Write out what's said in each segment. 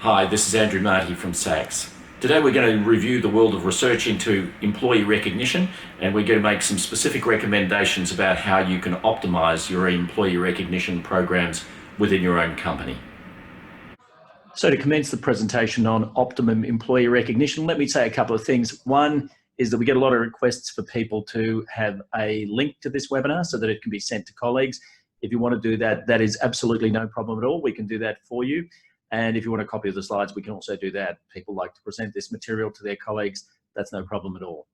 Hi, this is Andrew Marty from SACS. Today we're going to review the world of research into employee recognition, and we're going to make some specific recommendations about how you can optimise your employee recognition programs within your own company. So to commence the presentation on optimum employee recognition, let me say a couple of things. One is that we get a lot of requests for people to have a link to this webinar so that it can be sent to colleagues. If you want to do that, that is absolutely no problem at all. We can do that for you. And if you want a copy of the slides, we can also do that. People like to present this material to their colleagues. That's no problem at all.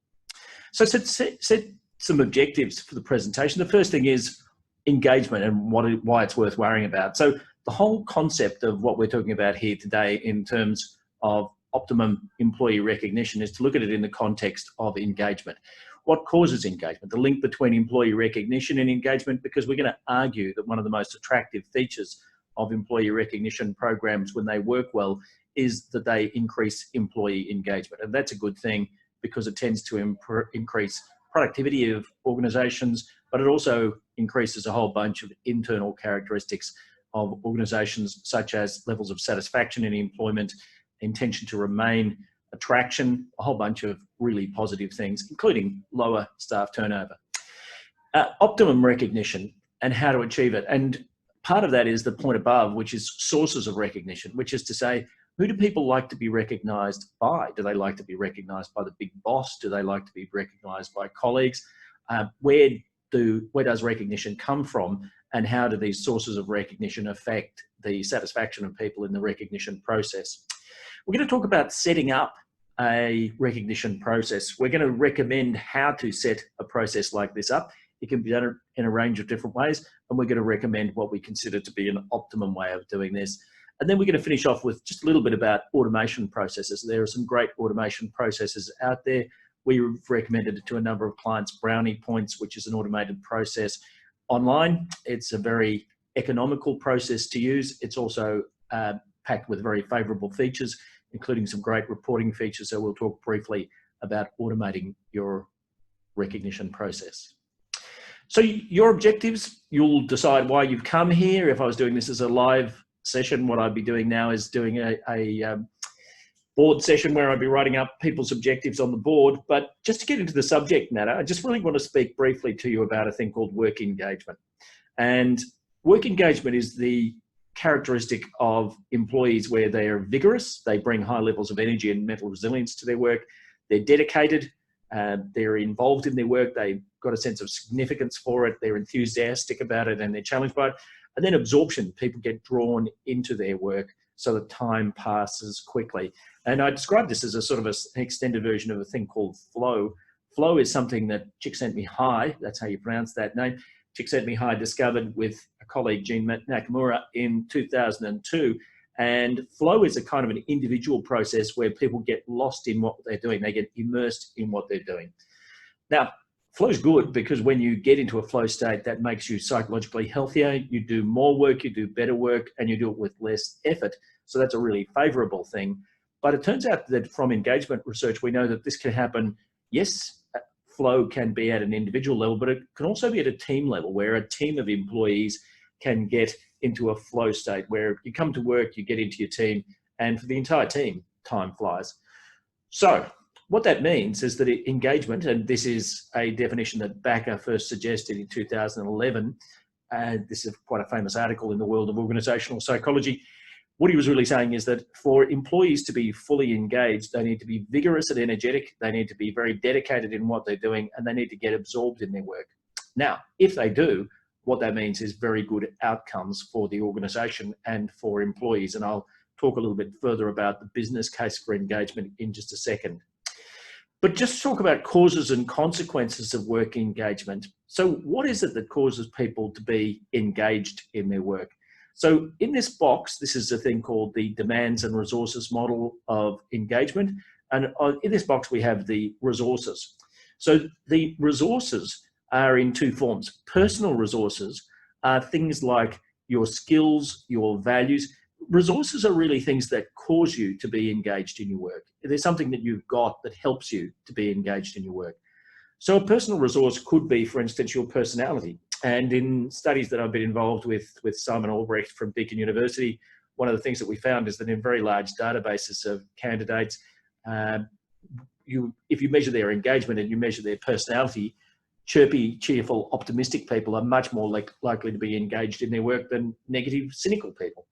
So set some objectives for the presentation. The first thing is engagement and why it's worth worrying about. So the whole concept of what we're talking about here today in terms of optimum employee recognition is to look at it in the context of engagement. What causes engagement? The link between employee recognition and engagement, because we're going to argue that one of the most attractive features of employee recognition programs when they work well is that they increase employee engagement. And that's a good thing because it tends to increase productivity of organisations, but it also increases a whole bunch of internal characteristics of organisations, such as levels of satisfaction in employment, intention to remain, attraction, a whole bunch of really positive things, including lower staff turnover. Optimum recognition and how to achieve it. And part of that is the point above, which is sources of recognition, which is to say, who do people like to be recognised by? Do they like to be recognised by the big boss? Do they like to be recognised by colleagues? Where does recognition come from? And how do these sources of recognition affect the satisfaction of people in the recognition process? We're going to talk about setting up a recognition process. We're going to recommend how to set a process like this up. It can be done in a range of different ways, and we're going to recommend what we consider to be an optimum way of doing this. And then we're going to finish off with just a little bit about automation processes. There are some great automation processes out there. We've recommended it to a number of clients, Brownie Points, which is an automated process online. It's a very economical process to use. It's also packed with very favourable features, including some great reporting features. So we'll talk briefly about automating your recognition process. So your objectives, you'll decide why you've come here. If I was doing this as a live session, what I'd be doing now is doing a board session where I'd be writing up people's objectives on the board. But just to get into the subject matter, I just really want to speak briefly to you about a thing called work engagement. And work engagement is the characteristic of employees where they are vigorous, they bring high levels of energy and mental resilience to their work, they're dedicated, they're involved in their work, they've got a sense of significance for it, they're enthusiastic about it, and they're challenged by it. And then absorption, people get drawn into their work so that time passes quickly. And I describe this as a sort of an extended version of a thing called flow. Flow is something that Csikszentmihalyi, that's how you pronounce that name, Csikszentmihalyi discovered with a colleague, Gene Nakamura, in 2002. And flow is a kind of an individual process where people get lost in what they're doing. They get immersed in what they're doing. Now, flow is good because when you get into a flow state, that makes you psychologically healthier. You do more work, you do better work, and you do it with less effort. So that's a really favorable thing. But it turns out that from engagement research, we know that this can happen. Yes, flow can be at an individual level, but it can also be at a team level where a team of employees can get into a flow state where you come to work, you get into your team, and for the entire team, time flies. So what that means is that engagement, and this is a definition that Bakker first suggested in 2011, and this is quite a famous article in the world of organisational psychology. What he was really saying is that for employees to be fully engaged, they need to be vigorous and energetic, they need to be very dedicated in what they're doing, and they need to get absorbed in their work. Now, if they do, what that means is very good outcomes for the organisation and for employees. And I'll talk a little bit further about the business case for engagement in just a second. But just talk about causes and consequences of work engagement. So what is it that causes people to be engaged in their work? So in this box, this is a thing called the demands and resources model of engagement. And in this box, we have the resources. So the resources are in two forms. Personal resources are things like your skills, your values. Resources are really things that cause you to be engaged in your work. There's something that you've got that helps you to be engaged in your work. So a personal resource could be, for instance, your personality. And in studies that I've been involved with Simon Albrecht from Deakin University, one of the things that we found is that in very large databases of candidates, if you measure their engagement and you measure their personality, chirpy, cheerful, optimistic people are much more likely to be engaged in their work than negative, cynical people.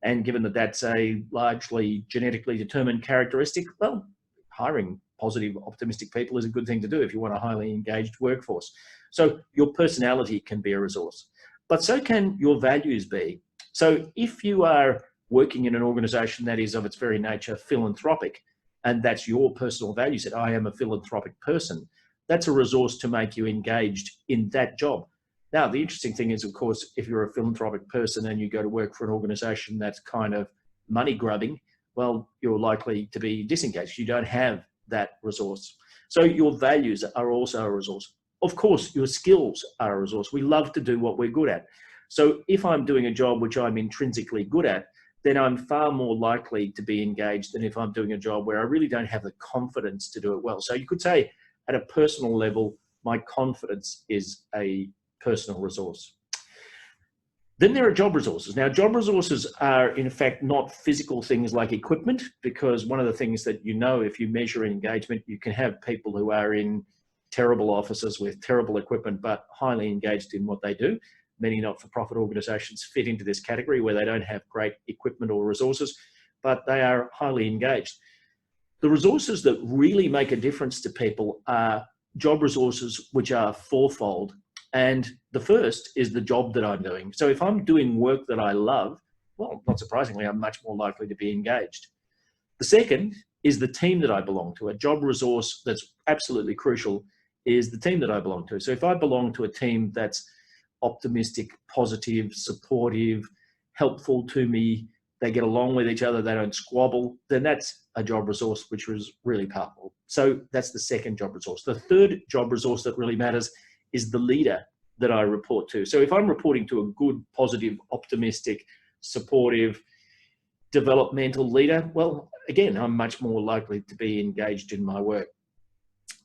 And given that that's a largely genetically determined characteristic, well, hiring positive, optimistic people is a good thing to do if you want a highly engaged workforce. So your personality can be a resource, but so can your values be. So if you are working in an organisation that is of its very nature philanthropic, and that's your personal value set, I am a philanthropic person, that's a resource to make you engaged in that job. Now, the interesting thing is, of course, if you're a philanthropic person and you go to work for an organisation that's kind of money grubbing, well, you're likely to be disengaged. You don't have that resource. So your values are also a resource. Of course, your skills are a resource. We love to do what we're good at. So if I'm doing a job which I'm intrinsically good at, then I'm far more likely to be engaged than if I'm doing a job where I really don't have the confidence to do it well. So you could say at a personal level, my confidence is a personal resource. Then there are job resources. Now, job resources are in fact not physical things like equipment, because one of the things that you know, if you measure engagement, you can have people who are in terrible offices with terrible equipment, but highly engaged in what they do. Many not-for-profit organisations fit into this category where they don't have great equipment or resources, but they are highly engaged. The resources that really make a difference to people are job resources which are fourfold. And the first is the job that I'm doing. So if I'm doing work that I love, well, not surprisingly, I'm much more likely to be engaged. The second is the team that I belong to. A job resource that's absolutely crucial is the team that I belong to. So if I belong to a team that's optimistic, positive, supportive, helpful to me, they get along with each other, they don't squabble, then that's a job resource which is really powerful. So that's the second job resource. The third job resource that really matters is the leader that I report to. So if I'm reporting to a good, positive, optimistic, supportive, developmental leader, well, again, I'm much more likely to be engaged in my work.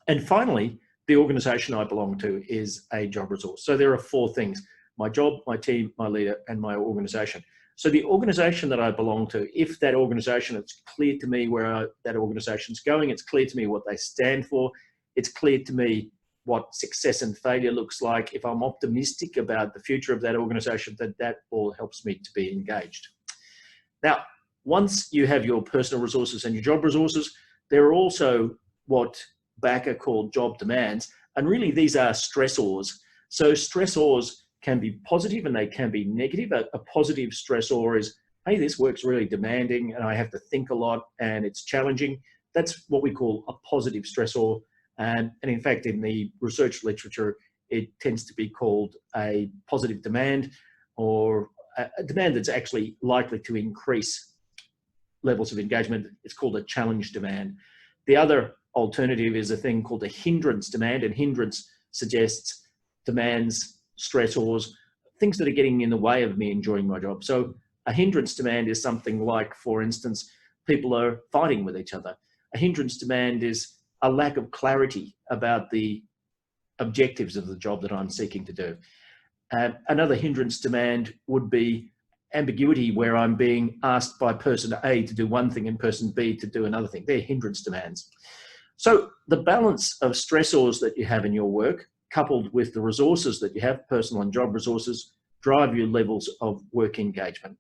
And finally, the organisation I belong to is a job resource. So there are four things: my job, my team, my leader, and my organisation. So the organisation that I belong to, if that organisation, it's clear to me where that organisation's going, it's clear to me what they stand for, it's clear to me what success and failure looks like, if I'm optimistic about the future of that organisation, that all helps me to be engaged. Now, once you have your personal resources and your job resources, there are also what Bakker called job demands, and really these are stressors. So stressors can be positive and they can be negative. A positive stressor is, hey, this work's really demanding and I have to think a lot and it's challenging. That's what we call a positive stressor. And in fact, in the research literature, it tends to be called a positive demand, or a demand that's actually likely to increase levels of engagement. It's called a challenge demand. The other alternative is a thing called a hindrance demand, and hindrance suggests demands, stressors, things that are getting in the way of me enjoying my job. So a hindrance demand is something like, for instance, people are fighting with each other. A hindrance demand is a lack of clarity about the objectives of the job that I'm seeking to do. Another hindrance demand would be ambiguity, where I'm being asked by person A to do one thing and person B to do another thing. They're hindrance demands. So the balance of stressors that you have in your work, coupled with the resources that you have, personal and job resources, drive your levels of work engagement.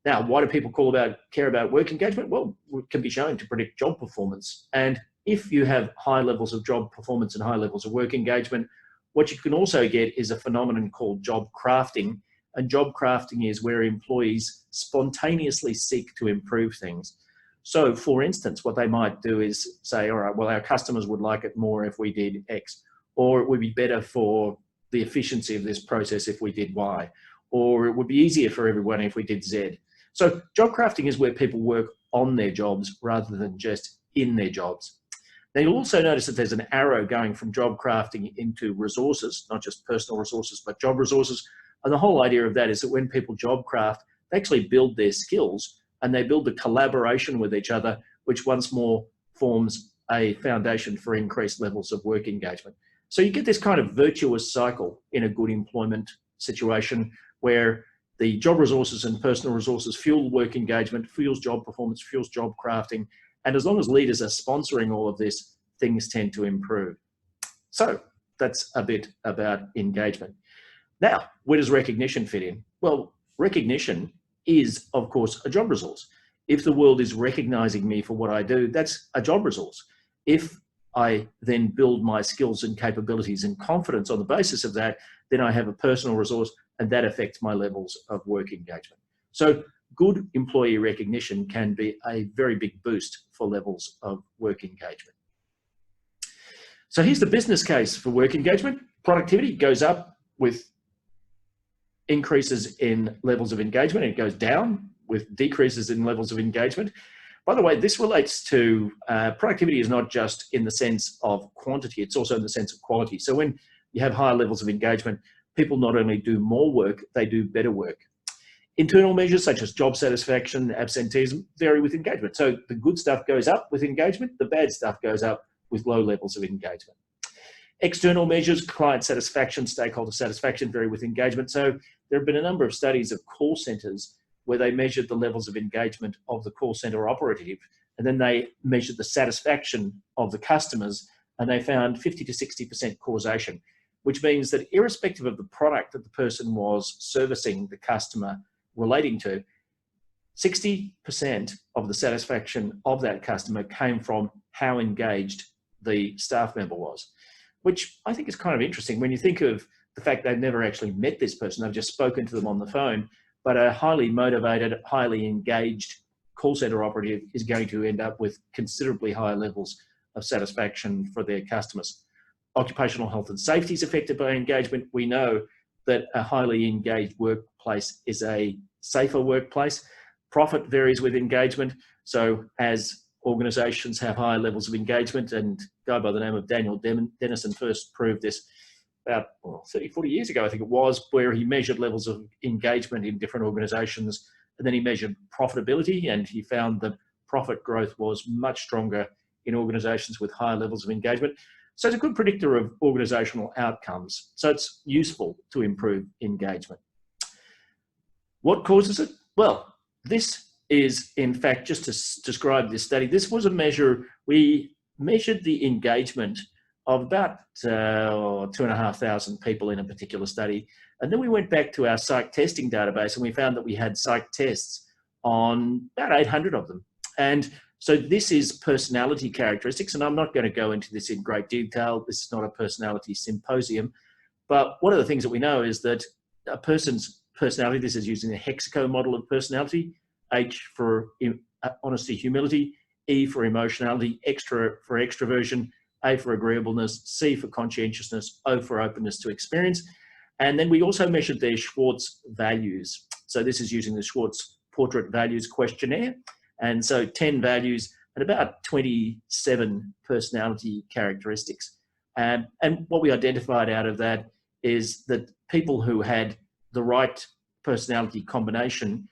Now, why do people care about work engagement? Well, it can be shown to predict job performance. And if you have high levels of job performance and high levels of work engagement, what you can also get is a phenomenon called job crafting. And job crafting is where employees spontaneously seek to improve things. So for instance, what they might do is say, all right, well, our customers would like it more if we did X, or it would be better for the efficiency of this process if we did Y, or it would be easier for everyone if we did Z. So job crafting is where people work on their jobs rather than just in their jobs. Now, you'll also notice that there's an arrow going from job crafting into resources, not just personal resources, but job resources. And the whole idea of that is that when people job craft, they actually build their skills and they build the collaboration with each other, which once more forms a foundation for increased levels of work engagement. So you get this kind of virtuous cycle in a good employment situation where The job resources and personal resources fuel work engagement, fuels job performance, fuels job crafting. And as long as leaders are sponsoring all of this, things tend to improve. So that's a bit about engagement. Now, where does recognition fit in? Well, recognition is, of course, a job resource. If the world is recognizing me for what I do, that's a job resource. If I then build my skills and capabilities and confidence on the basis of that, then I have a personal resource, and that affects my levels of work engagement. So good employee recognition can be a very big boost for levels of work engagement. So here's the business case for work engagement. Productivity goes up with increases in levels of engagement, and it goes down with decreases in levels of engagement. By the way, this relates to productivity is not just in the sense of quantity, it's also in the sense of quality. So when you have higher levels of engagement, people not only do more work, they do better work. Internal measures such as job satisfaction, absenteeism vary with engagement. So the good stuff goes up with engagement, the bad stuff goes up with low levels of engagement. External measures, client satisfaction, stakeholder satisfaction vary with engagement. So there have been a number of studies of call centres where they measured the levels of engagement of the call centre operative, and then they measured the satisfaction of the customers, and they found 50 to 60% causation, which means that irrespective of the product that the person was servicing the customer relating to, 60% of the satisfaction of that customer came from how engaged the staff member was, which I think is kind of interesting when you think of the fact they've never actually met this person, they've just spoken to them on the phone. But a highly motivated, highly engaged call center operative is going to end up with considerably higher levels of satisfaction for their customers. Occupational health and safety is affected by engagement. We know that a highly engaged workplace is a safer workplace. Profit varies with engagement. So as organizations have higher levels of engagement, and a guy by the name of Daniel Dennison first proved this about 30, 40 years ago, I think it was, where he measured levels of engagement in different organizations, and then he measured profitability, and he found that profit growth was much stronger in organizations with higher levels of engagement. So it's a good predictor of organizational outcomes. So it's useful to improve engagement. What causes it? Well, this is, in fact, just to describe this study, this was a measure, we measured the engagement of about 2,500 people in a particular study. And then we went back to our psych testing database, and we found that we had psych tests on about 800 of them. And so this is personality characteristics, and I'm not going to go into this in great detail. This is not a personality symposium. But one of the things that we know is that a person's personality, this is using the Hexaco model of personality, H for honesty, humility, E for emotionality, extra for extroversion, A for agreeableness, C for conscientiousness, O for openness to experience. And then we also measured their Schwartz values. So this is using the Schwartz Portrait Values Questionnaire. And so 10 values and about 27 personality characteristics. And what we identified out of that is that people who had the right personality combination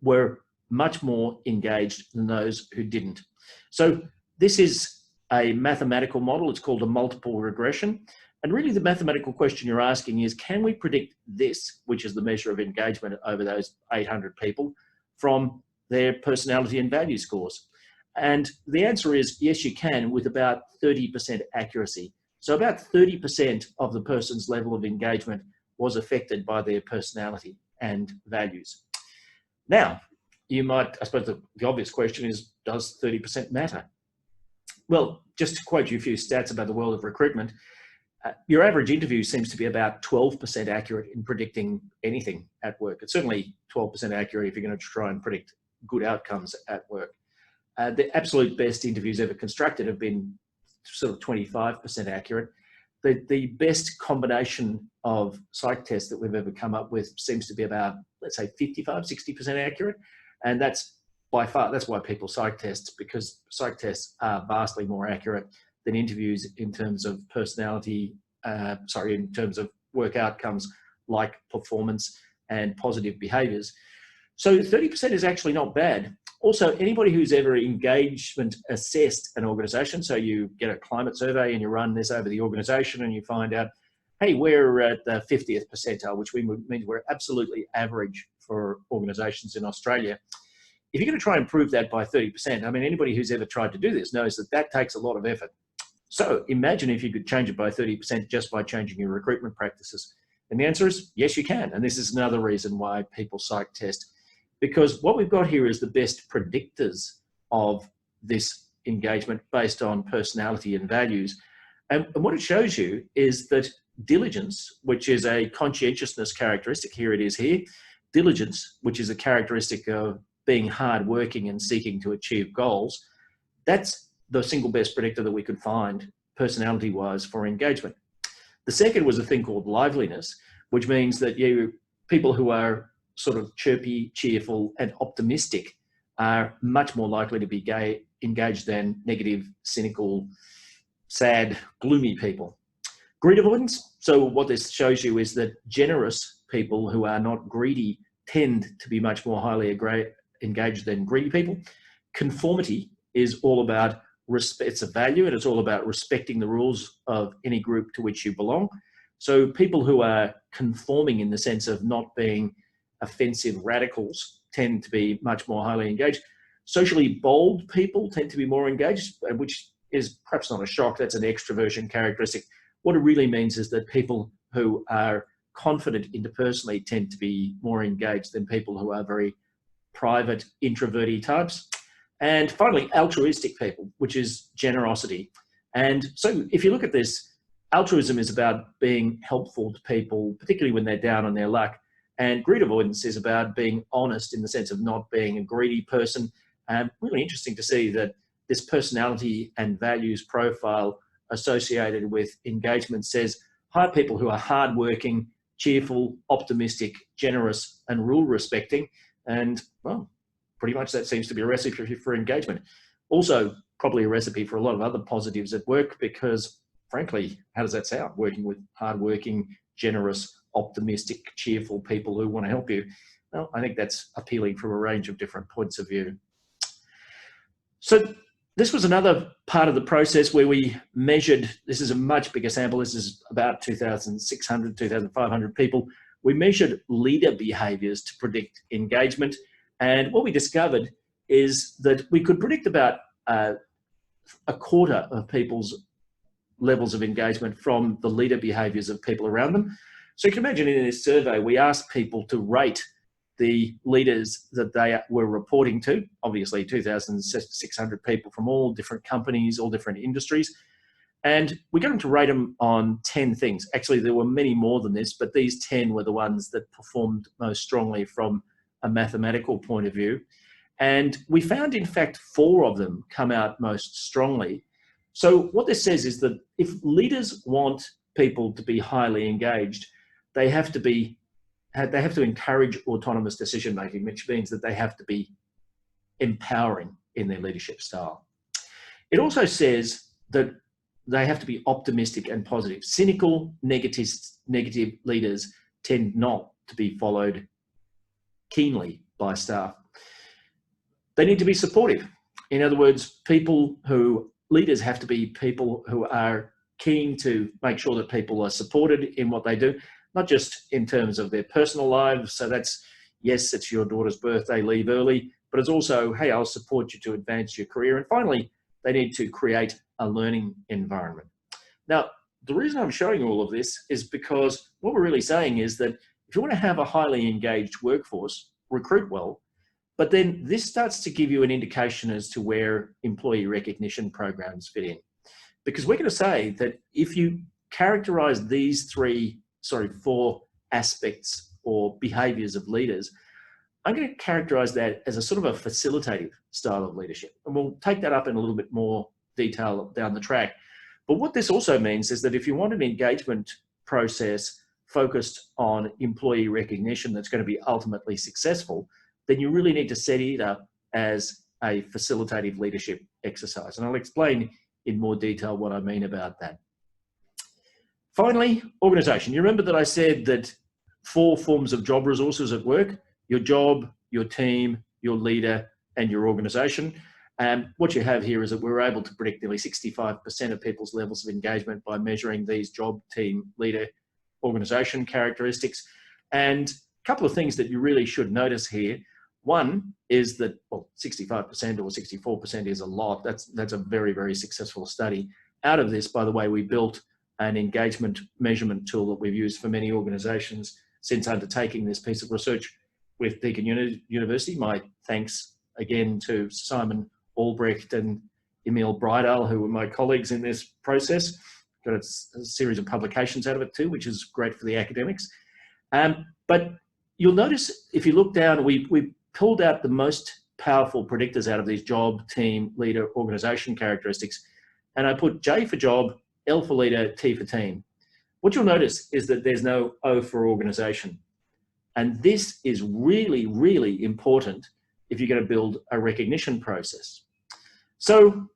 were much more engaged than those who didn't. So this is a mathematical model. It's called a multiple regression. And really the mathematical question you're asking is, can we predict this, which is the measure of engagement over those 800 people, from their personality and value scores? And the answer is yes, you can, with about 30% accuracy. So about 30% of the person's level of engagement was affected by their personality and values. Now, you might, I suppose the obvious question is, does 30% matter? Well, just to quote you a few stats about the world of recruitment, your average interview seems to be about 12% accurate in predicting anything at work. It's certainly 12% accurate if you're going to try and predict good outcomes at work. The absolute best interviews ever constructed have been sort of 25% accurate. The best combination of psych tests that we've ever come up with seems to be about, let's say, 55, 60% accurate. And that's by far, that's why people psych tests, because psych tests are vastly more accurate than interviews in terms of personality, in terms of work outcomes like performance and positive behaviors. So 30% is actually not bad. Also, anybody who's ever engagement assessed an organization, so you get a climate survey and you run this over the organization and you find out hey, we're at the 50th percentile, which means we're absolutely average for organisations in Australia. If you're going to try and improve that by 30%, I mean, anybody who's ever tried to do this knows that that takes a lot of effort. So imagine if you could change it by 30% just by changing your recruitment practices. And the answer is yes, you can. And this is another reason why people psych test, because what we've got here is the best predictors of this engagement based on personality and values. And what it shows you is that diligence, which is a conscientiousness characteristic, here it is here, diligence, which is a characteristic of being hardworking and seeking to achieve goals, that's the single best predictor that we could find personality-wise for engagement. The second was a thing called liveliness, which means that people who are sort of chirpy, cheerful, and optimistic are much more likely to be engaged than negative, cynical, sad, gloomy people. Greed avoidance. So what this shows you is that generous people who are not greedy tend to be much more highly engaged than greedy people. Conformity is all about respect. It's a value, and it's all about respecting the rules of any group to which you belong. So people who are conforming in the sense of not being offensive radicals tend to be much more highly engaged. Socially bold people tend to be more engaged, which is perhaps not a shock. That's an extroversion characteristic. What it really means is that people who are confident interpersonally tend to be more engaged than people who are very private, introverted types. And finally, altruistic people, which is generosity. And so if you look at this, altruism is about being helpful to people, particularly when they're down on their luck. And greed avoidance is about being honest in the sense of not being a greedy person. Really interesting to see that this personality and values profile associated with engagement says hire people who are hardworking, cheerful, optimistic, generous, and rule respecting. And well, pretty much that seems to be a recipe for engagement. Also, probably a recipe for a lot of other positives at work, because frankly, how does that sound? Working with hardworking, generous, optimistic, cheerful people who want to help you. Well, I think that's appealing from a range of different points of view. So this was another part of the process where we measured, this is a much bigger sample, this is about 2,600, 2,500 people. We measured leader behaviors to predict engagement. And what we discovered is that we could predict about a quarter of people's levels of engagement from the leader behaviors of people around them. So you can imagine in this survey, we asked people to rate the leaders that they were reporting to, obviously 2,600 people from all different companies, all different industries. And we got them to rate them on 10 things. Actually, there were many more than this, but these 10 were the ones that performed most strongly from a mathematical point of view. And we found, in fact, 4 of them come out most strongly. So what this says is that if leaders want people to be highly engaged, they have to encourage autonomous decision making, which means that they have to be empowering in their leadership style. It also says that they have to be optimistic and positive. Cynical, negative leaders tend not to be followed keenly by staff. They need to be supportive. In other words, leaders have to be people who are keen to make sure that people are supported in what they do, not just in terms of their personal lives. So that's, yes, it's your daughter's birthday, leave early, but it's also, hey, I'll support you to advance your career. And finally, they need to create a learning environment. Now, the reason I'm showing you all of this is because what we're really saying is that if you want to have a highly engaged workforce, recruit well, but then this starts to give you an indication as to where employee recognition programs fit in. Because we're going to say that if you characterize these 4 aspects or behaviors of leaders, I'm going to characterize that as a sort of a facilitative style of leadership. And we'll take that up in a little bit more detail down the track. But what this also means is that if you want an engagement process focused on employee recognition that's going to be ultimately successful, then you really need to set it up as a facilitative leadership exercise. And I'll explain in more detail what I mean about that. Finally, organisation. You remember that I said that 4 forms of job resources at work: your job, your team, your leader, and your organisation. And what you have here is that we're able to predict nearly 65% of people's levels of engagement by measuring these job, team, leader, organisation characteristics. And a couple of things that you really should notice here. One is that, well, 65% or 64% is a lot. That's a very, very successful study. Out of this, by the way, we built an engagement measurement tool that we've used for many organisations since undertaking this piece of research with Deakin University. My thanks again to Simon Albrecht and Emil Breidal, who were my colleagues in this process. Got a series of publications out of it too, which is great for the academics. But you'll notice if you look down, we pulled out the most powerful predictors out of these job, team, leader, organisation characteristics. And I put J for job, L for leader, T for team. What you'll notice is that there's no O for organisation. And this is really, really important if you're going to build a recognition process. So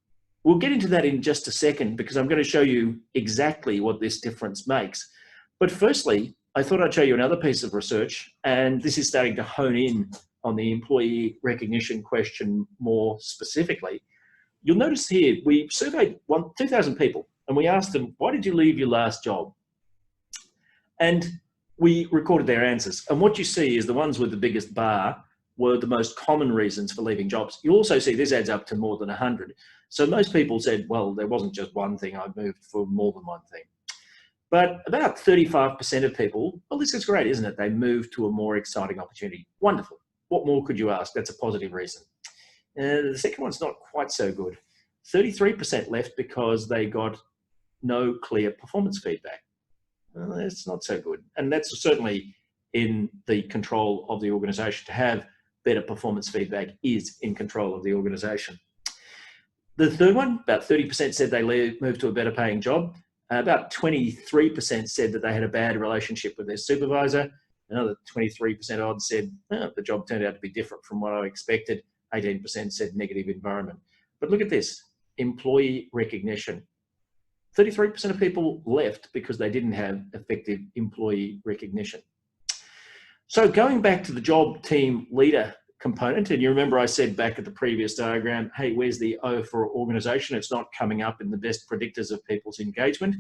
we'll get into that in just a second because I'm going to show you exactly what this difference makes. But firstly, I thought I'd show you another piece of research, and this is starting to hone in on the employee recognition question more specifically. You'll notice here, we surveyed 2,000 people and we asked them, why did you leave your last job? And we recorded their answers. And what you see is the ones with the biggest bar were the most common reasons for leaving jobs. You also see this adds up to more than 100. So most people said, well, there wasn't just one thing, I moved for more than one thing. But about 35% of people, well, this is great, isn't it? They moved to a more exciting opportunity. Wonderful. What more could you ask? That's a positive reason. The second one's not quite so good. 33% left because they got no clear performance feedback. Well, that's not so good. And that's certainly in the control of the organisation. To have better performance feedback is in control of the organisation. The third one, about 30% said they moved to a better paying job. About 23% said that they had a bad relationship with their supervisor. Another 23% odd said, oh, the job turned out to be different from what I expected. 18% said negative environment. But look at this, employee recognition. 33% of people left because they didn't have effective employee recognition. So going back to the job, team, leader component, and you remember I said back at the previous diagram, hey, where's the O for organisation? It's not coming up in the best predictors of people's engagement.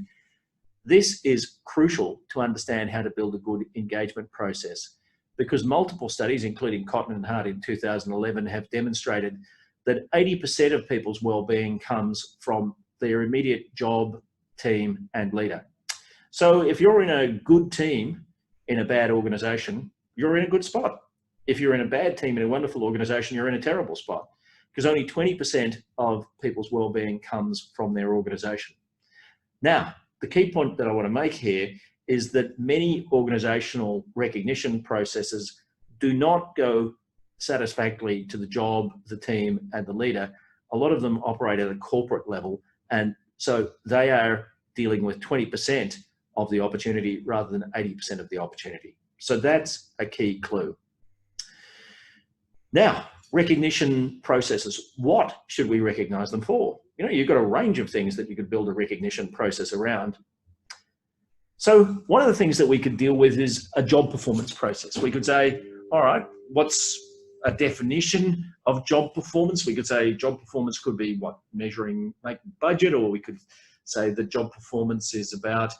This is crucial to understand how to build a good engagement process, because multiple studies, including Cotton and Hart in 2011, have demonstrated that 80% of people's well-being comes from their immediate job, team, and leader. So if you're in a good team in a bad organisation, you're in a good spot. If you're in a bad team in a wonderful organisation, you're in a terrible spot, because only 20% of people's well-being comes from their organisation. Now, the key point that I want to make here is that many organisational recognition processes do not go satisfactorily to the job, the team, and the leader. A lot of them operate at a corporate level, and so they are dealing with 20% of the opportunity rather than 80% of the opportunity. So that's a key clue. Now, recognition processes. What should we recognise them for? You know, you've got a range of things that you could build a recognition process around. So one of the things that we could deal with is a job performance process. We could say, all right, what's a definition of job performance? We could say job performance could be what, measuring budget, or we could say that job performance is about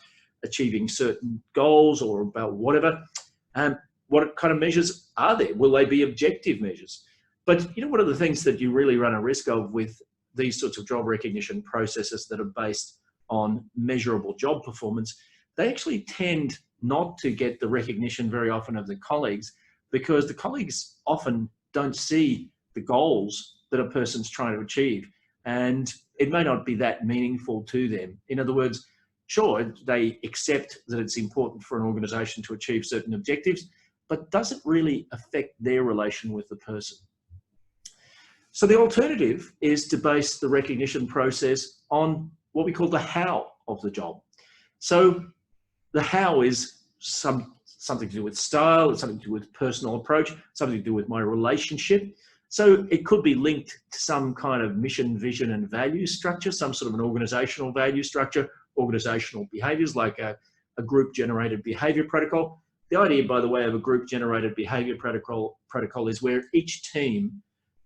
achieving certain goals or about whatever. What kind of measures are there? Will they be objective measures? But you know, one of the things that you really run a risk of with these sorts of job recognition processes that are based on measurable job performance, they actually tend not to get the recognition very often of the colleagues, because the colleagues often don't see the goals that a person's trying to achieve, and it may not be that meaningful to them. In other words, sure, they accept that it's important for an organisation to achieve certain objectives, but doesn't really affect their relation with the person. So the alternative is to base the recognition process on what we call the how of the job. So the how is something to do with style, it's something to do with personal approach, something to do with my relationship. So it could be linked to some kind of mission, vision, and value structure, some sort of an organisational value structure, organisational behaviours like a group-generated behaviour protocol. The idea, by the way, of a group-generated behaviour protocol is where each team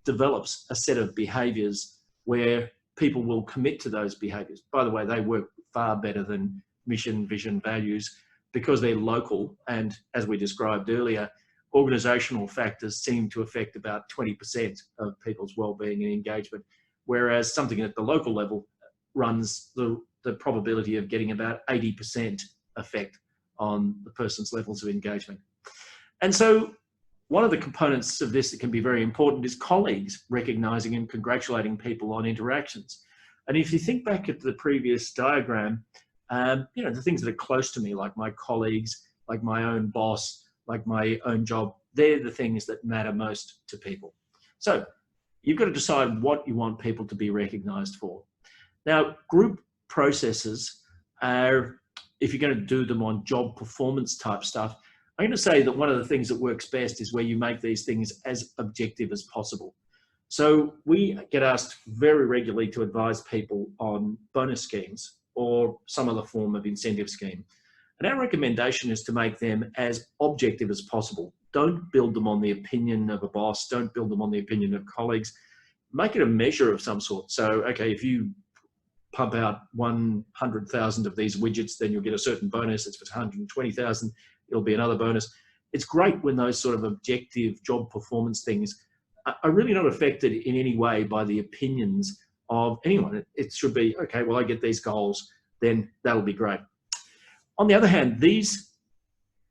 develops a set of behaviours where people will commit to those behaviours. By the way, they work far better than mission, vision, values, because they're local, and as we described earlier, organisational factors seem to affect about 20% of people's well-being and engagement, whereas something at the local level runs the probability of getting about 80% effect on the person's levels of engagement. And so one of the components of this that can be very important is colleagues recognising and congratulating people on interactions. And if you think back at the previous diagram, the things that are close to me, like my colleagues, like my own boss, like my own job, they're the things that matter most to people. So you've got to decide what you want people to be recognised for. Now, group processes are, if you're going to do them on job performance type stuff, I'm going to say that one of the things that works best is where you make these things as objective as possible. So we get asked very regularly to advise people on bonus schemes or some other form of incentive scheme. And our recommendation is to make them as objective as possible. Don't build them on the opinion of a boss. Don't build them on the opinion of colleagues. Make it a measure of some sort. So, okay, if you pump out 100,000 of these widgets, then you'll get a certain bonus. If it's 120,000, it'll be another bonus. It's great when those sort of objective job performance things are really not affected in any way by the opinions of anyone. It should be, okay, well, I get these goals, then that'll be great. On the other hand, these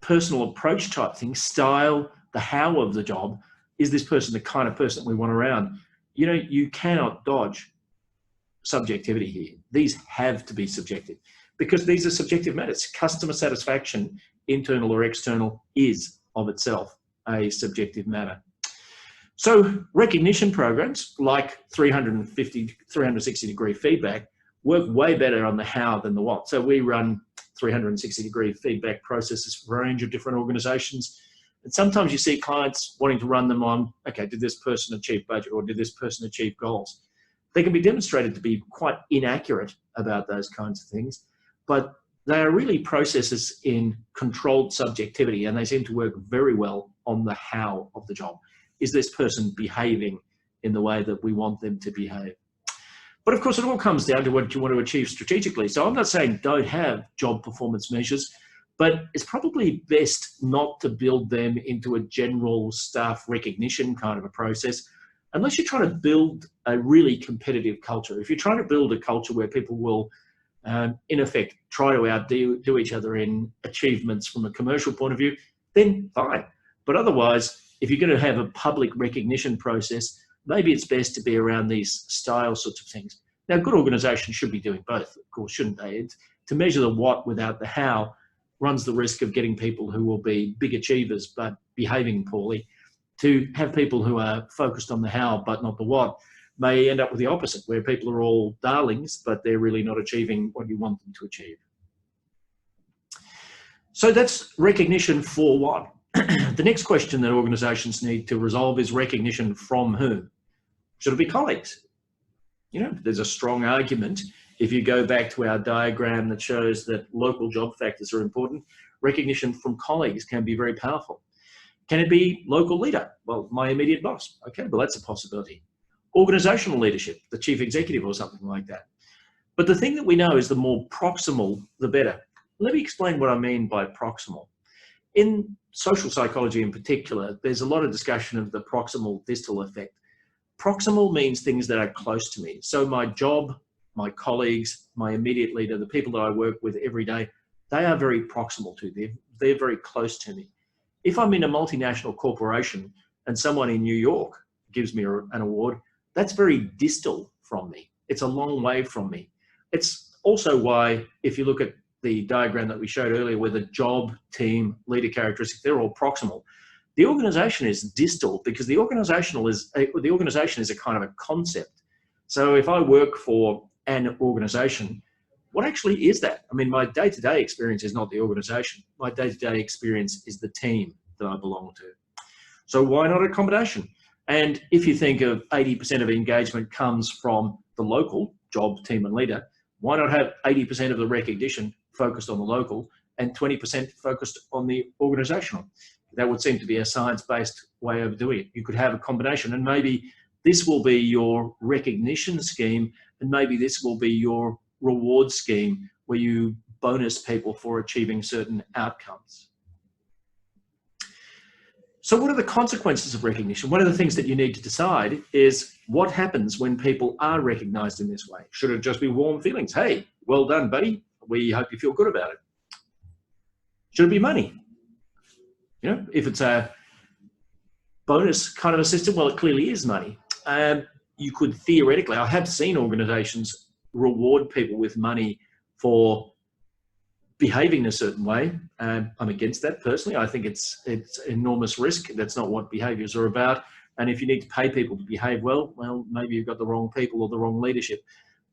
personal approach type things, style, the how of the job, is this person the kind of person that we want around? You know, you cannot dodge subjectivity here. These have to be subjective because these are subjective matters. Customer satisfaction, internal or external, is of itself a subjective matter. So recognition programs like 360-degree feedback work way better on the how than the what. So we run 360-degree feedback processes for a range of different organizations. And sometimes you see clients wanting to run them on, okay, did this person achieve budget or did this person achieve goals? They can be demonstrated to be quite inaccurate about those kinds of things, but they are really processes in controlled subjectivity, and they seem to work very well on the how of the job. Is this person behaving in the way that we want them to behave? But of course, it all comes down to what you want to achieve strategically. So I'm not saying don't have job performance measures, but it's probably best not to build them into a general staff recognition kind of a process, unless you're trying to build a really competitive culture. If you're trying to build a culture where people will, in effect, try to outdo each other in achievements from a commercial point of view, then fine. But otherwise, if you're going to have a public recognition process, maybe it's best to be around these style sorts of things. Now, good organisations should be doing both, of course, shouldn't they? To measure the what without the how runs the risk of getting people who will be big achievers but behaving poorly. To have people who are focused on the how but not the what may end up with the opposite, where people are all darlings, but they're really not achieving what you want them to achieve. So that's recognition for what? The next question that organisations need to resolve is recognition from whom? Should it be colleagues? You know, there's a strong argument. If you go back to our diagram that shows that local job factors are important, recognition from colleagues can be very powerful. Can it be local leader? Well, my immediate boss. Okay, well, that's a possibility. Organisational leadership, the chief executive or something like that. But the thing that we know is the more proximal, the better. Let me explain what I mean by proximal. In social psychology in particular, there's a lot of discussion of the proximal distal effect. Proximal means things that are close to me. So my job, my colleagues, my immediate leader, the people that I work with every day, they are very proximal to me. They're very close to me. If I'm in a multinational corporation and someone in New York gives me an award, that's very distal from me. It's a long way from me. It's also why, if you look at the diagram that we showed earlier, where the job, team, leader characteristics, they're all proximal. The organisation is distal because the organisation is a kind of a concept. So if I work for an organisation, what actually is that? I mean, my day-to-day experience is not the organisation. My day-to-day experience is the team that I belong to. So why not a combination? And if you think of 80% of engagement comes from the local job, team and leader, why not have 80% of the recognition focused on the local and 20% focused on the organisational? That would seem to be a science-based way of doing it. You could have a combination, and maybe this will be your recognition scheme, and maybe this will be your reward scheme, where you bonus people for achieving certain outcomes. So what are the consequences of recognition? One of the things that you need to decide is what happens when people are recognized in this way. Should it just be warm feelings? Hey, well done, buddy. We hope you feel good about it. Should it be money? You know, if it's a bonus kind of a system, well, it clearly is money. You could theoretically, I have seen organizations reward people with money for behaving in a certain way. I'm against that personally. I think it's enormous risk. That's not what behaviors are about. And if you need to pay people to behave well, maybe you've got the wrong people or the wrong leadership.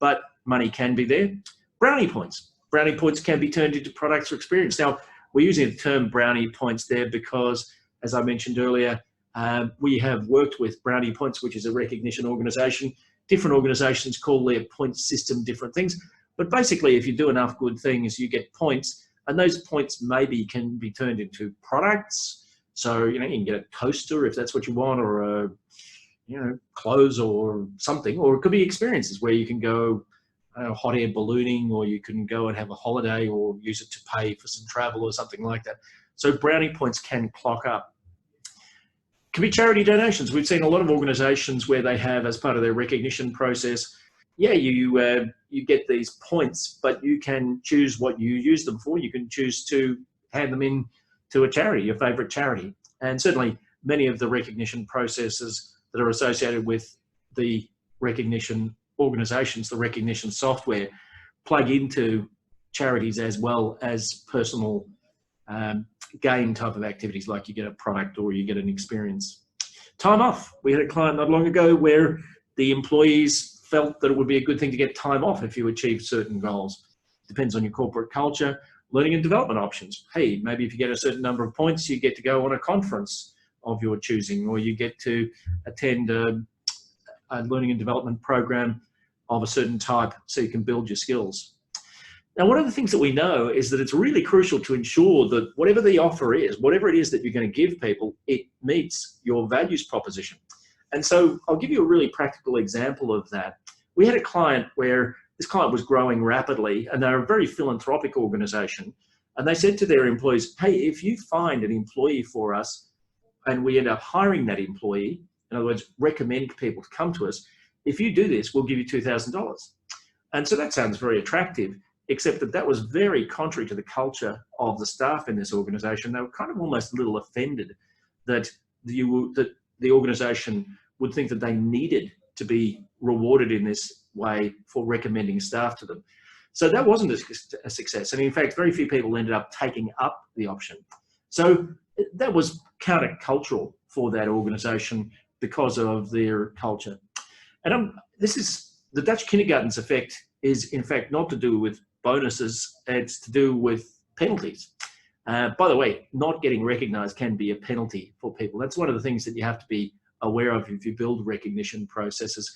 But money can be there. Brownie points. Brownie points can be turned into products or experience. Now, we're using the term brownie points there because, as I mentioned earlier, we have worked with Brownie Points, which is a recognition organisation. Different organisations call their point system different things. But basically, if you do enough good things, you get points, and those points maybe can be turned into products. So, you know, you can get a toaster if that's what you want, or a, you know, clothes or something, or it could be experiences where you can go hot air ballooning, or you can go and have a holiday, or use it to pay for some travel or something like that. So Brownie Points can clock up. Could be charity donations. We've seen a lot of organisations where they have, as part of their recognition process, yeah, you get these points, but you can choose what you use them for. You can choose to hand them in to a charity, your favourite charity. And certainly many of the recognition processes that are associated with the recognition organisations, the recognition software, plug into charities as well as personal gain type of activities, like you get a product or you get an experience. Time off. We had a client not long ago where the employees felt that it would be a good thing to get time off if you achieve certain goals. Depends on your corporate culture. Learning and development options. Hey, maybe if you get a certain number of points, you get to go on a conference of your choosing, or you get to attend a learning and development program of a certain type so you can build your skills. Now, one of the things that we know is that it's really crucial to ensure that whatever the offer is, whatever it is that you're going to give people, it meets your values proposition. And so I'll give you a really practical example of that. We had a client where this client was growing rapidly, and they're a very philanthropic organization. And they said to their employees, hey, if you find an employee for us and we end up hiring that employee, in other words, recommend people to come to us, if you do this, we'll give you $2,000. And so that sounds very attractive, except that that was very contrary to the culture of the staff in this organization. They were kind of almost a little offended that the organization would think that they needed to be rewarded in this way for recommending staff to them. So that wasn't a success. And in fact, very few people ended up taking up the option. So that was countercultural for that organization because of their culture. And this is the Dutch kindergarten's effect is in fact not to do with bonuses, it's to do with penalties. By the way, not getting recognized can be a penalty for people. That's one of the things that you have to be aware of if you build recognition processes.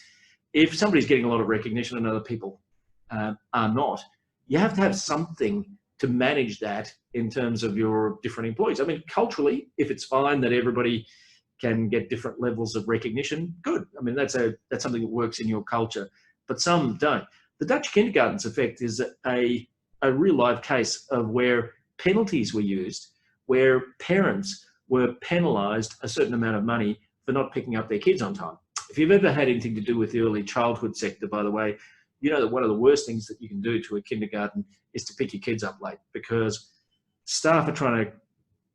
If somebody's getting a lot of recognition and other people are not, you have to have something to manage that in terms of your different employees. I mean, culturally, if it's fine that everybody can get different levels of recognition, good. I mean, that's something that works in your culture, but some don't. The Dutch kindergarten's effect is a real life case of where penalties were used, where parents were penalised a certain amount of money for not picking up their kids on time. If you've ever had anything to do with the early childhood sector, by the way, you know that one of the worst things that you can do to a kindergarten is to pick your kids up late, because staff are trying to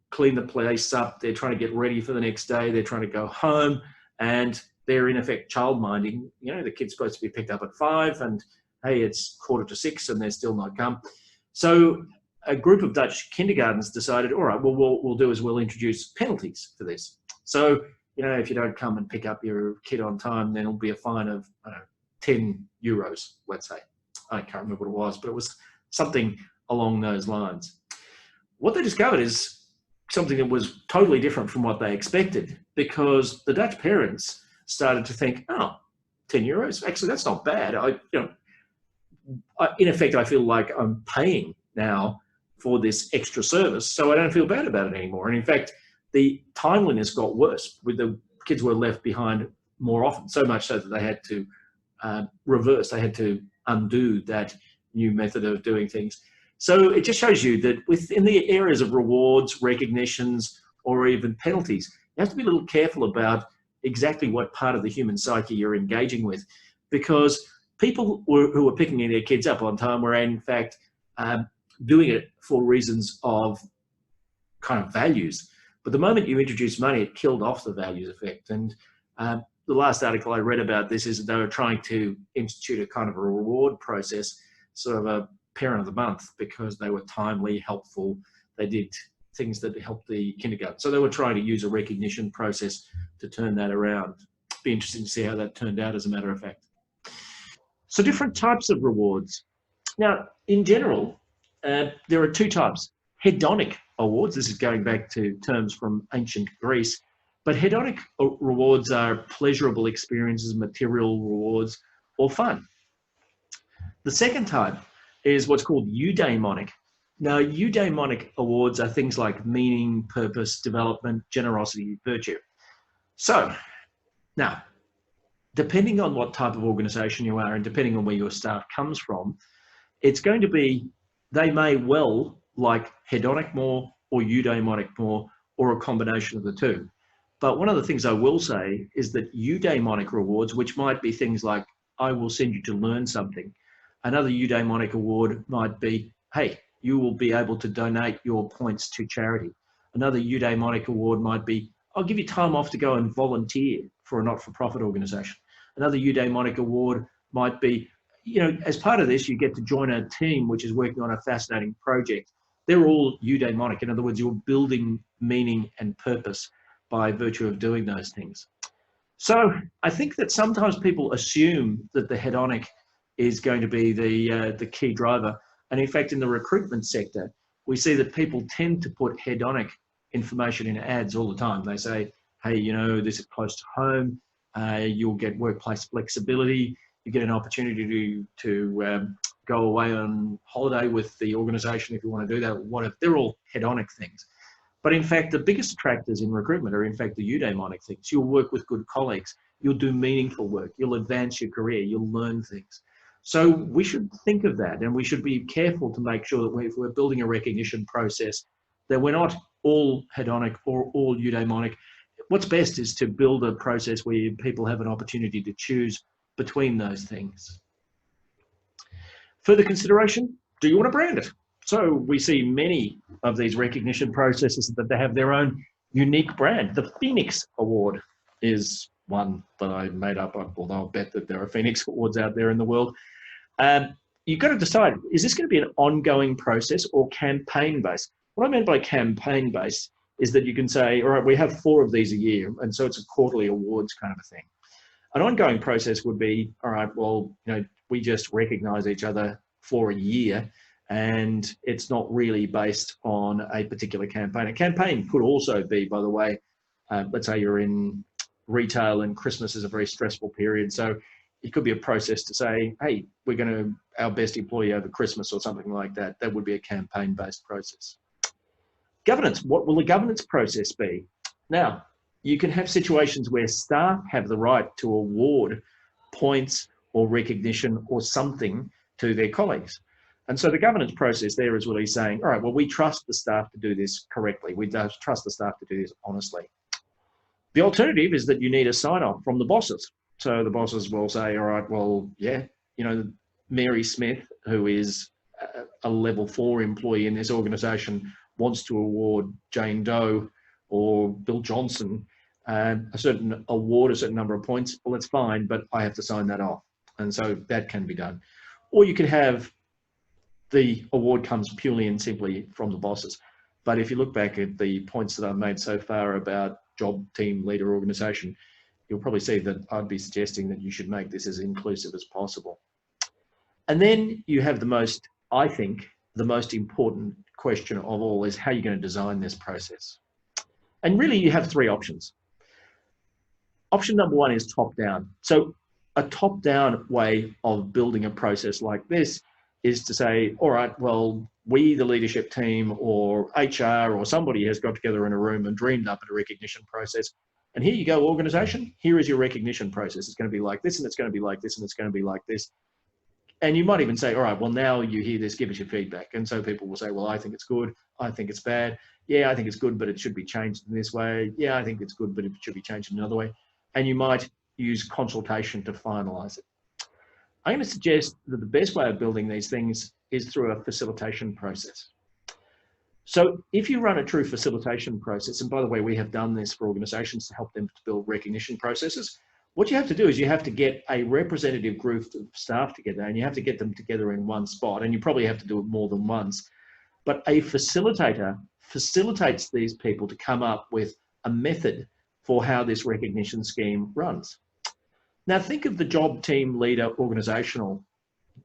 clean the place up, they're trying to get ready for the next day, they're trying to go home, and they're in effect child-minding. You know, the kid's supposed to be picked up at 5 and hey, it's 5:45 and they're still not come. So a group of Dutch kindergartens decided, all right, well, we'll do is we'll introduce penalties for this. So, you know, if you don't come and pick up your kid on time, then it'll be a fine of, I don't know, 10 euros, let's say. I can't remember what it was, but it was something along those lines. What they discovered is something that was totally different from what they expected, because the Dutch parents started to think, oh, 10 euros, actually, that's not bad. In effect, I feel like I'm paying now for this extra service, so I don't feel bad about it anymore. And in fact, the timeliness got worse. With the kids were left behind more often, so much so that they had to reverse, they had to undo that new method of doing things. So it just shows you that within the areas of rewards, recognitions, or even penalties, you have to be a little careful about exactly what part of the human psyche you're engaging with, because people who are picking their kids up on time were in fact doing it for reasons of kind of values. But the moment you introduce money, it killed off the values effect. And the last article I read about this is that they were trying to institute a kind of a reward process, sort of a parent of the month, because they were timely, helpful. They did things that helped the kindergarten. So they were trying to use a recognition process to turn that around. Be interesting to see how that turned out, as a matter of fact. So different types of rewards. Now, in general, there are two types. Hedonic awards, this is going back to terms from ancient Greece, but hedonic rewards are pleasurable experiences, material rewards, or fun. The second type is what's called eudaimonic. Now, eudaimonic awards are things like meaning, purpose, development, generosity, virtue. So, now, depending on what type of organisation you are and depending on where your staff comes from, it's going to be, they may well like hedonic more or eudaimonic more, or a combination of the two. But one of the things I will say is that eudaimonic rewards, which might be things like, I will send you to learn something. Another eudaimonic award might be, hey, you will be able to donate your points to charity. Another eudaimonic award might be, I'll give you time off to go and volunteer for a not-for-profit organisation. Another eudaimonic award might be, you know, as part of this, you get to join a team which is working on a fascinating project. They're all eudaimonic. In other words, you're building meaning and purpose by virtue of doing those things. So I think that sometimes people assume that the hedonic is going to be the key driver. And in fact, in the recruitment sector, we see that people tend to put hedonic information in ads all the time. They say, hey, you know, this is close to home. You'll get workplace flexibility. You get an opportunity to go away on holiday with the organisation if you want to do that. Whatever. They're all hedonic things. But in fact, the biggest attractors in recruitment are in fact the eudaimonic things. You'll work with good colleagues. You'll do meaningful work. You'll advance your career. You'll learn things. So we should think of that, and we should be careful to make sure that if we're building a recognition process, that we're not all hedonic or all eudaimonic. What's best is to build a process where people have an opportunity to choose between those things. Further consideration, do you want to brand it? So we see many of these recognition processes that they have their own unique brand. The Phoenix Award is one that I made up, although I'll bet that there are Phoenix Awards out there in the world. You've got to decide, is this going to be an ongoing process or campaign-based? What I meant by campaign-based is that you can say, all right, we have 4 of these a year, and so it's a quarterly awards kind of a thing. An ongoing process would be, all right, well, you know, we just recognize each other for a year, and it's not really based on a particular campaign. A campaign could also be, by the way, let's say you're in retail and Christmas is a very stressful period. So it could be a process to say, hey, we're going to our best employee over Christmas or something like that. That would be a campaign-based process. Governance, what will the governance process be? Now, you can have situations where staff have the right to award points or recognition or something to their colleagues. And so the governance process there is really saying, all right, well, we trust the staff to do this correctly. We trust the staff to do this honestly. The alternative is that you need a sign-off from the bosses. So the bosses will say, all right, well, yeah, you know, Mary Smith, who is a level 4 employee in this organisation, wants to award Jane Doe or Bill Johnson a certain award, a certain number of points. Well, that's fine, but I have to sign that off. And so that can be done. Or you could have the award comes purely and simply from the bosses. But if you look back at the points that I've made so far about job, team, leader, organisation, you'll probably see that I'd be suggesting that you should make this as inclusive as possible. And then you have the most, I think, the most important question of all is how you're going to design this process. And really you have 3 options. Option number 1 is top down. So a top down way of building a process like this is to say, all right, well, we, the leadership team or HR or somebody has got together in a room and dreamed up a recognition process. And here you go, organisation, here is your recognition process. It's going to be like this, and it's going to be like this, and it's going to be like this. And you might even say, all right, well, now you hear this, give us your feedback. And so people will say, well, I think it's good. I think it's bad. Yeah, I think it's good, but it should be changed in this way. Yeah, I think it's good, but it should be changed in another way. And you might use consultation to finalize it. I'm going to suggest that the best way of building these things is through a facilitation process. So if you run a true facilitation process, and by the way, we have done this for organizations to help them to build recognition processes, what you have to do is you have to get a representative group of staff together, and you have to get them together in one spot, and you probably have to do it more than once. But a facilitator facilitates these people to come up with a method for how this recognition scheme runs. Now think of the job, team, leader, organizational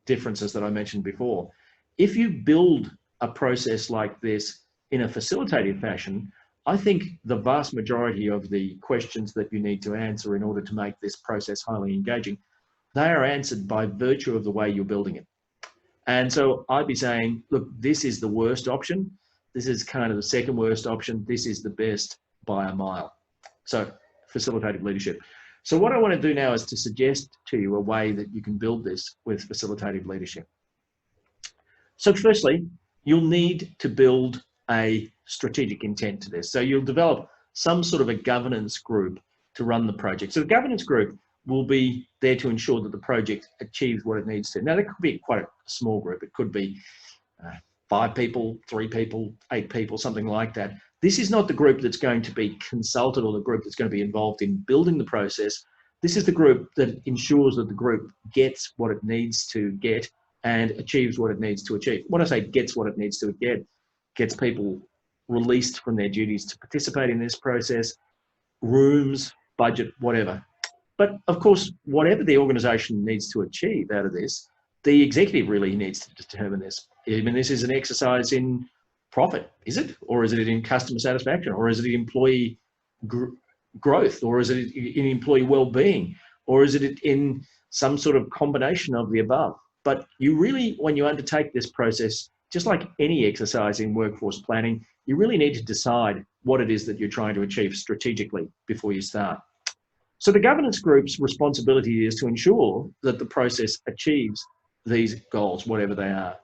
differences that I mentioned before. If you build a process like this in a facilitative fashion, I think the vast majority of the questions that you need to answer in order to make this process highly engaging, they are answered by virtue of the way you're building it. And so I'd be saying, look, this is the worst option. This is kind of the second worst option. This is the best by a mile. So facilitative leadership. So what I want to do now is to suggest to you a way that you can build this with facilitative leadership. So firstly, you'll need to build a strategic intent to this. So you'll develop some sort of a governance group to run the project. So the governance group will be there to ensure that the project achieves what it needs to. Now, that could be quite a small group. It could be 5 people, 3 people, 8 people, something like that. This is not the group that's going to be consulted or the group that's going to be involved in building the process. This is the group that ensures that the group gets what it needs to get and achieves what it needs to achieve. When I say gets what it needs to get, gets people released from their duties to participate in this process, rooms, budget, whatever. But of course, whatever the organisation needs to achieve out of this, the executive really needs to determine this. I mean, this is an exercise in profit, is it? Or is it in customer satisfaction? Or is it in employee growth? Or is it in employee well-being? Or is it in some sort of combination of the above? But you really, when you undertake this process, just like any exercise in workforce planning, you really need to decide what it is that you're trying to achieve strategically before you start. So the governance group's responsibility is to ensure that the process achieves these goals, whatever they are.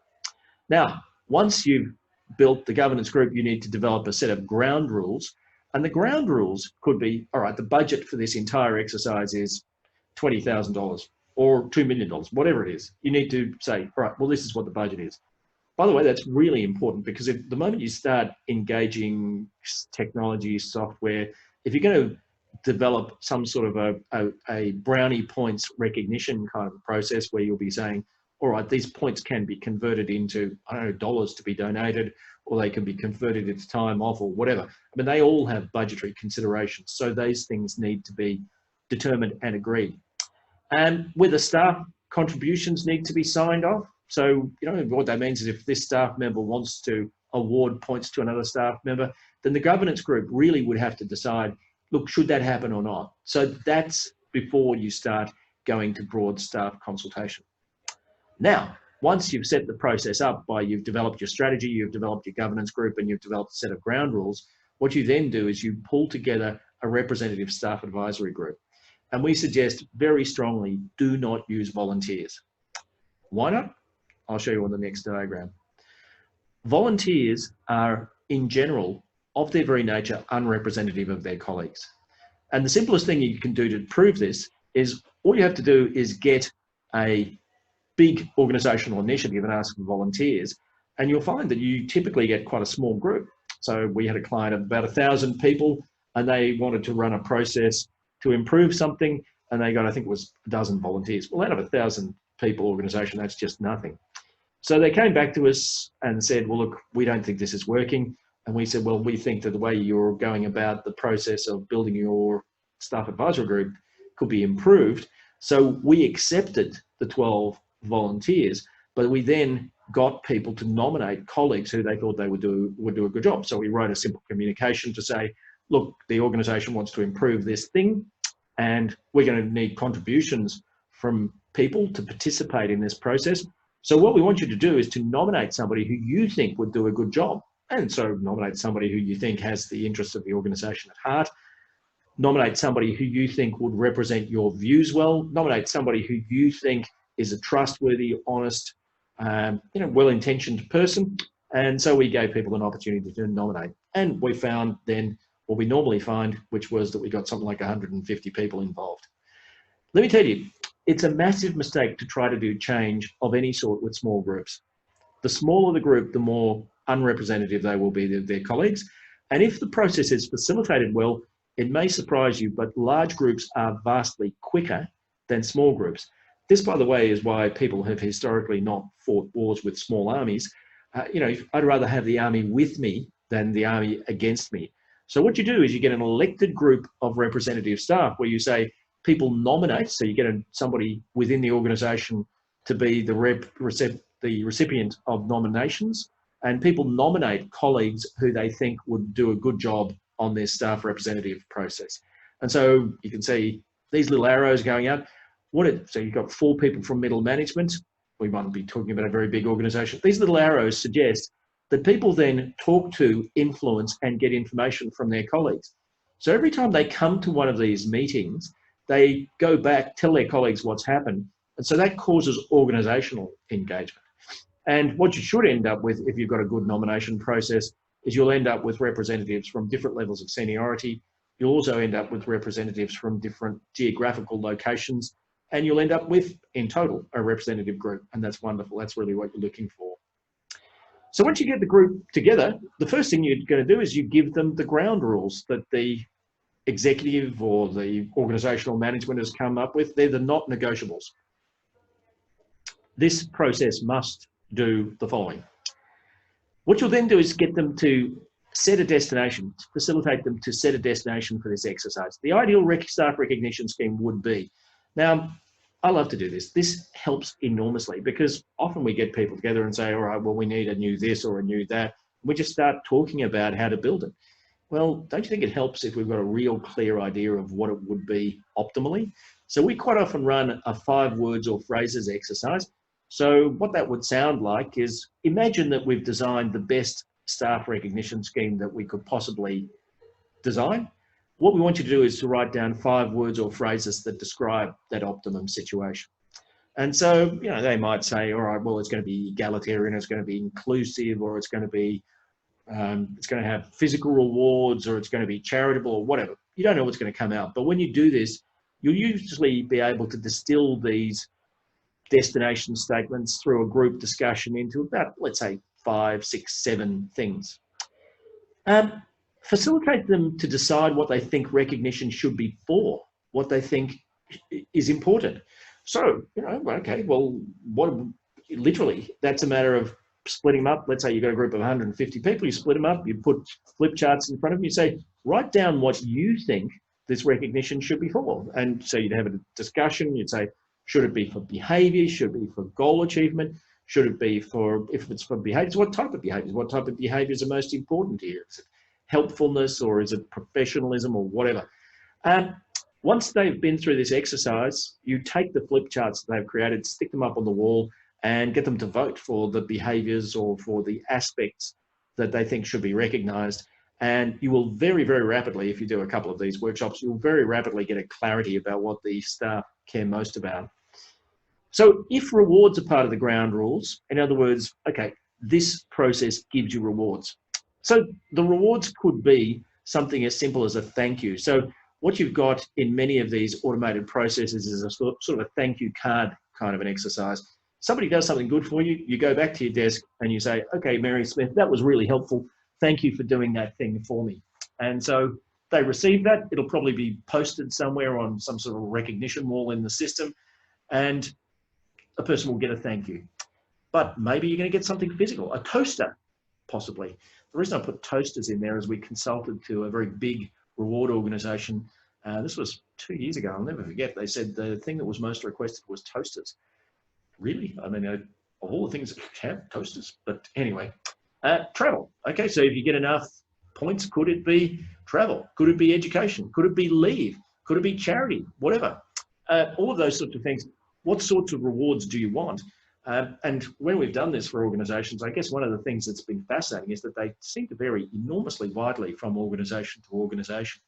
Now, once you've built the governance group, you need to develop a set of ground rules. And the ground rules could be, all right, the budget for this entire exercise is $20,000 or $2 million, whatever it is. You need to say, all right, well, this is what the budget is. By the way, that's really important because if the moment you start engaging technology, software, if you're going to develop some sort of a Brownie Points recognition kind of a process where you'll be saying, all right, these points can be converted into, I don't know, dollars to be donated, or they can be converted into time off or whatever. I mean, they all have budgetary considerations. So those things need to be determined and agreed. And whether staff contributions need to be signed off. So, you know, what that means is if this staff member wants to award points to another staff member, then the governance group really would have to decide, look, should that happen or not? So that's before you start going to broad staff consultation. Now, once you've set the process up by you've developed your strategy, you've developed your governance group, and you've developed a set of ground rules, what you then do is you pull together a representative staff advisory group. And we suggest very strongly, do not use volunteers. Why not? I'll show you on the next diagram. Volunteers are, in general, of their very nature, unrepresentative of their colleagues. And the simplest thing you can do to prove this is all you have to do is get a big organisational initiative and ask for volunteers, and you'll find that you typically get quite a small group. So we had a client of about 1,000 people, and they wanted to run a process to improve something, and they got, I think it was 12 volunteers. Well, out of 1,000 people organisation, that's just nothing. So they came back to us and said, well, look, we don't think this is working. And we said, well, we think that the way you're going about the process of building your staff advisory group could be improved. So we accepted the 12 volunteers, but we then got people to nominate colleagues who they thought they would do a good job. So we wrote a simple communication to say, look, the organisation wants to improve this thing, and we're going to need contributions from people to participate in this process. So what we want you to do is to nominate somebody who you think would do a good job. And so nominate somebody who you think has the interests of the organisation at heart. Nominate somebody who you think would represent your views well. Nominate somebody who you think is a trustworthy, honest, well-intentioned person. And so we gave people an opportunity to nominate. And we found then what we normally find, which was that we got something like 150 people involved. Let me tell you, it's a massive mistake to try to do change of any sort with small groups. The smaller the group, the more unrepresentative they will be to their colleagues. And if the process is facilitated well, it may surprise you, but large groups are vastly quicker than small groups. This, by the way, is why people have historically not fought wars with small armies. I'd rather have the army with me than the army against me. So what you do is you get an elected group of representative staff where you say people nominate, so you get somebody within the organisation to be the recipient of nominations, and people nominate colleagues who they think would do a good job on their staff representative process. And so you can see these little arrows going out. So you've got 4 people from middle management. We might be talking about a very big organisation. These little arrows suggest that people then talk to, influence, and get information from their colleagues. So every time they come to one of these meetings, they go back, tell their colleagues what's happened. And so that causes organisational engagement. And what you should end up with, if you've got a good nomination process, is you'll end up with representatives from different levels of seniority. You'll also end up with representatives from different geographical locations. And you'll end up with, in total, a representative group. And that's wonderful. That's really what you're looking for. So once you get the group together, the first thing you're going to do is you give them the ground rules that the executive or the organisational management has come up with. They're the not negotiables. This process must do the following. What you'll then do is get them to set a destination, facilitate them to set a destination for this exercise. The ideal staff recognition scheme would be, now, I love to do this. This helps enormously because often we get people together and say, all right, well, we need a new this or a new that. We just start talking about how to build it. Well, don't you think it helps if we've got a real clear idea of what it would be optimally? So we quite often run a 5 words or phrases exercise. So what that would sound like is, imagine that we've designed the best staff recognition scheme that we could possibly design. What we want you to do is to write down 5 words or phrases that describe that optimum situation. And so, they might say, all right, well, it's going to be egalitarian, it's going to be inclusive, or it's going to have physical rewards, or it's going to be charitable, or whatever. You don't know what's going to come out. But when you do this, you'll usually be able to distill these destination statements through a group discussion into about, let's say, 5, 6, 7 things. Facilitate them to decide what they think recognition should be for, what they think is important. So, okay, well, literally, that's a matter of splitting them up. Let's say you've got a group of 150 people, you split them up, you put flip charts in front of them, you say, write down what you think this recognition should be for. And so you'd have a discussion, you'd say, should it be for behaviour? Should it be for goal achievement? Should it be for, if it's for behaviours, what type of behaviours? What type of behaviours are most important here? Is it helpfulness, or is it professionalism, or whatever? Once they've been through this exercise, you take the flip charts that they've created, stick them up on the wall, and get them to vote for the behaviours or for the aspects that they think should be recognised. And you will very, very rapidly, if you do a couple of these workshops, you'll very rapidly get a clarity about what the staff care most about. So if rewards are part of the ground rules, in other words, okay, this process gives you rewards. So the rewards could be something as simple as a thank you. So what you've got in many of these automated processes is a sort of a thank you card kind of an exercise. Somebody does something good for you, you go back to your desk and you say, okay, Mary Smith, that was really helpful. Thank you for doing that thing for me. And so they receive that. It'll probably be posted somewhere on some sort of recognition wall in the system, and a person will get a thank you. But maybe you're going to get something physical, a toaster, possibly. The reason I put toasters in there is we consulted to a very big reward organisation. This was 2 years ago. I'll never forget. They said the thing that was most requested was toasters. Really? I mean, of all the things that have toasters. But anyway, travel. Okay, so if you get enough points, could it be travel? Could it be education? Could it be leave? Could it be charity? Whatever. All of those sorts of things. What sorts of rewards do you want? And when we've done this for organisations, I guess one of the things that's been fascinating is that they seem to vary enormously widely from organisation to organisation.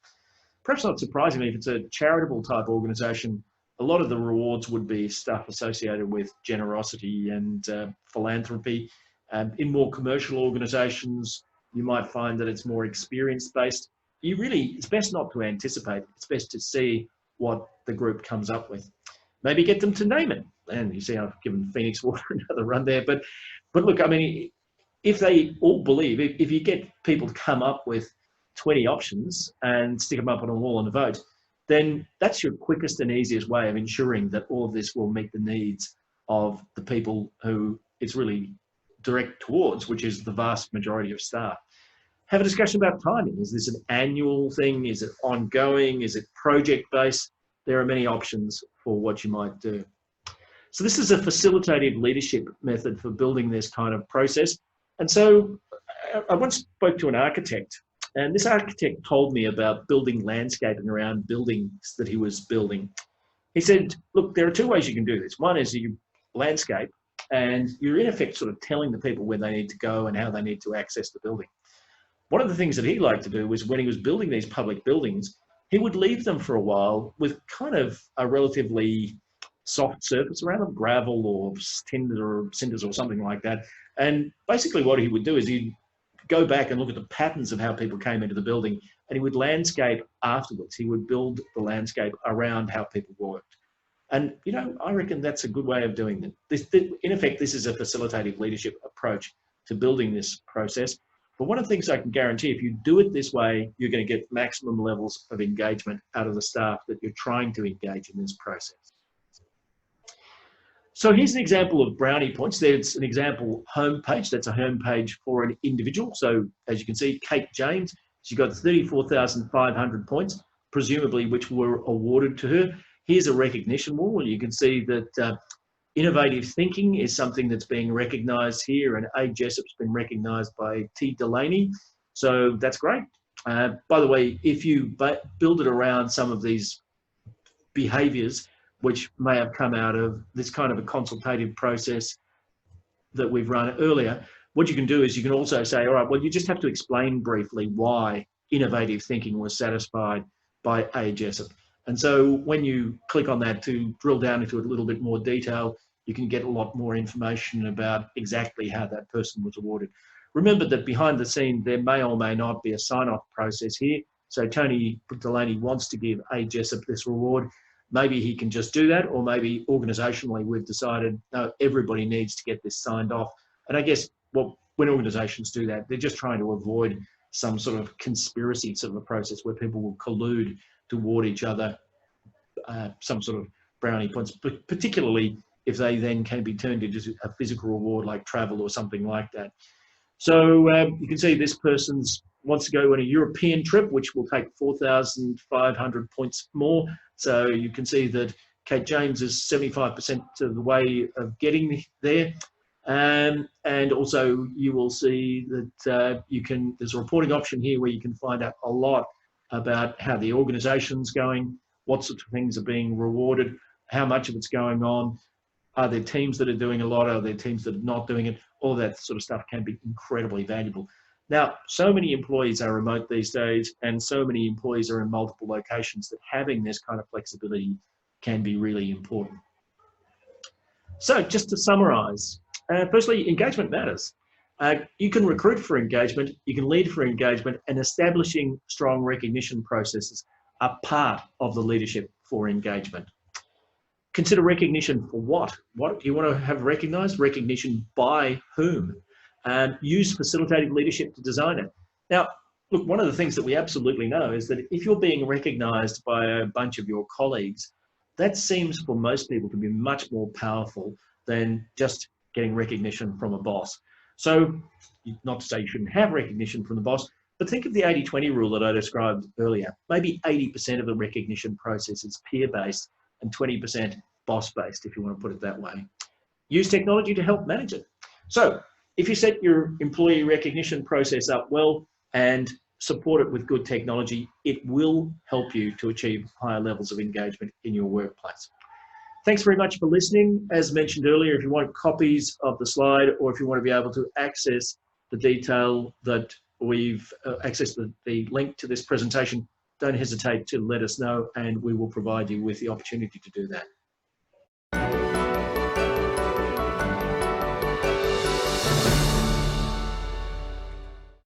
Perhaps not surprisingly, if it's a charitable type organisation, a lot of the rewards would be stuff associated with generosity and philanthropy. In more commercial organisations, you might find that it's more experience-based. It's best not to anticipate. It's best to see what the group comes up with. Maybe get them to name it. And you see, I've given Phoenix Water another run there. But look, I mean, if they all believe, if you get people to come up with 20 options and stick them up on a wall on a vote, then that's your quickest and easiest way of ensuring that all of this will meet the needs of the people who it's really direct towards, which is the vast majority of staff. Have a discussion about timing. Is this an annual thing? Is it ongoing? Is it project-based? There are many options for what you might do. So this is a facilitative leadership method for building this kind of process. And so I once spoke to an architect, and this architect told me about building landscaping around buildings that he was building. He said, look, there are two ways you can do this. One is you landscape, and you're in effect sort of telling the people where they need to go and how they need to access the building. One of the things that he liked to do was when he was building these public buildings, he would leave them for a while with kind of a relatively soft surface around them, gravel or cinders or something like that. And basically what he would do is he'd go back and look at the patterns of how people came into the building, and he would landscape afterwards. He would build the landscape around how people worked. And, you know, I reckon that's a good way of doing it. In effect, this is a facilitative leadership approach to building this process. But one of the things I can guarantee, if you do it this way, you're going to get maximum levels of engagement out of the staff that you're trying to engage in this process. So here's an example of Brownie Points. There's an example homepage. That's a homepage for an individual. So as you can see, Kate James, she got 34,500 points, presumably which were awarded to her. Here's a recognition wall. You can see that innovative thinking is something that's being recognised here, and A. Jessup's been recognised by T. Delaney. So that's great. By the way, if you build it around some of these behaviours, which may have come out of this kind of a consultative process that we've run earlier, what you can do is you can also say, all right, well, you just have to explain briefly why innovative thinking was satisfied by A. Jessup. And so when you click on that to drill down into a little bit more detail, you can get a lot more information about exactly how that person was awarded. Remember that behind the scene, there may or may not be a sign-off process here. So Tony Delaney wants to give A. Jessup this reward. Maybe he can just do that, or maybe organisationally we've decided, no, everybody needs to get this signed off. And I guess when organisations do that, they're just trying to avoid some sort of conspiracy sort of a process where people will collude to award each other some sort of brownie points, but particularly if they then can be turned into a physical reward like travel or something like that. So you can see this person wants to go on a European trip, which will take 4,500 points more. So you can see that Kate James is 75% of the way of getting there. And also you will see that there's a reporting option here where you can find out a lot about how the organisation's going, what sorts of things are being rewarded, how much of it's going on, are there teams that are doing a lot, are there teams that are not doing it, all that sort of stuff can be incredibly valuable. Now, so many employees are remote these days, and so many employees are in multiple locations that having this kind of flexibility can be really important. So just to summarise, firstly, engagement matters. You can recruit for engagement, you can lead for engagement, and establishing strong recognition processes are part of the leadership for engagement. Consider recognition for what? What do you want to have recognised? Recognition by whom? Use facilitative leadership to design it. Now, look, one of the things that we absolutely know is that if you're being recognised by a bunch of your colleagues, that seems for most people to be much more powerful than just getting recognition from a boss. So, not to say you shouldn't have recognition from the boss, but think of the 80-20 rule that I described earlier. Maybe 80% of the recognition process is peer-based and 20% boss-based, if you want to put it that way. Use technology to help manage it. So, if you set your employee recognition process up well and support it with good technology, it will help you to achieve higher levels of engagement in your workplace. Thanks very much for listening. As mentioned earlier, if you want copies of the slide, or if you want to be able to access the detail that we've accessed the link to this presentation, don't hesitate to let us know, and we will provide you with the opportunity to do that.